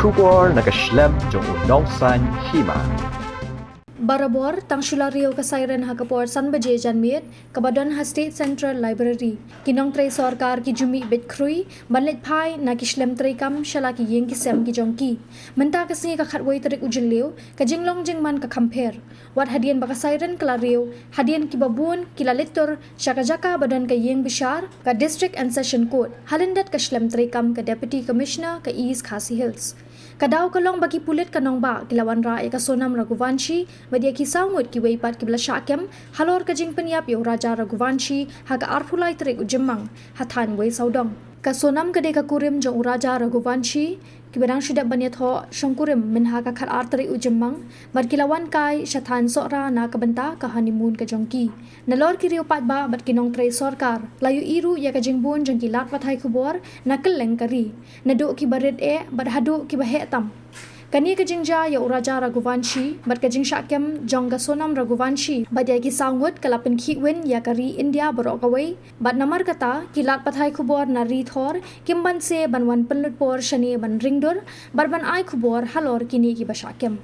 Shubor nakaslem jong unongsan Hima. Barabor tang Riew ka Siren hakapor san baje janmit kabadon ha State Central Library kinong tre sarkar ki jumi bet krui banlet phai na kislem tre kam shala ki yeng ki sem ki jongki Mynta ka Sngi ka khatwai tarik ujileu ka jinglong jingman ka compare wat hadian baka Siren kala Riew hadian ki babun kila letter shaka jaka badon ka yeng bishar ka District and Session Court halindat ka slem tre kam ka Deputy Commissioner ka East Khasi Hills Kadaw kalong bagi pulit kanong ba kilawan ra ka Sonam Raghuvanshi badia ki sawmut ki weipat ki blashakem halor ka jing Pynap yo Raja Raghuvanshi haga arphulai trik ujemang hathan wei saudong ka Sonam kade ka kurim jong Raja Raghuvanshi ki berang sudah baniat ho shongkurim min ha ka khat artri ujemang bar kilawan kai shathan sora na ka benta ka honeymoon ka jongki nalor ki Riew pat ba bat kinong tre sarkar layu iru ya ka jingbun jong ki lat pathai khubor nakal leng kari nadu ki baret bat hadu ki bahe tam Kani ka Kynjah ya Raja Raghuvanshi bat ka jing shakem jong ka Sonam Raghuvanshi bat ya ki sangut kalapin khiwin ya kari India barok away bat namar kata kilat pathai khubor na ri thor kimban se banwan penlut por shani ban ringdur barban ai khubor halor kini ki bashakem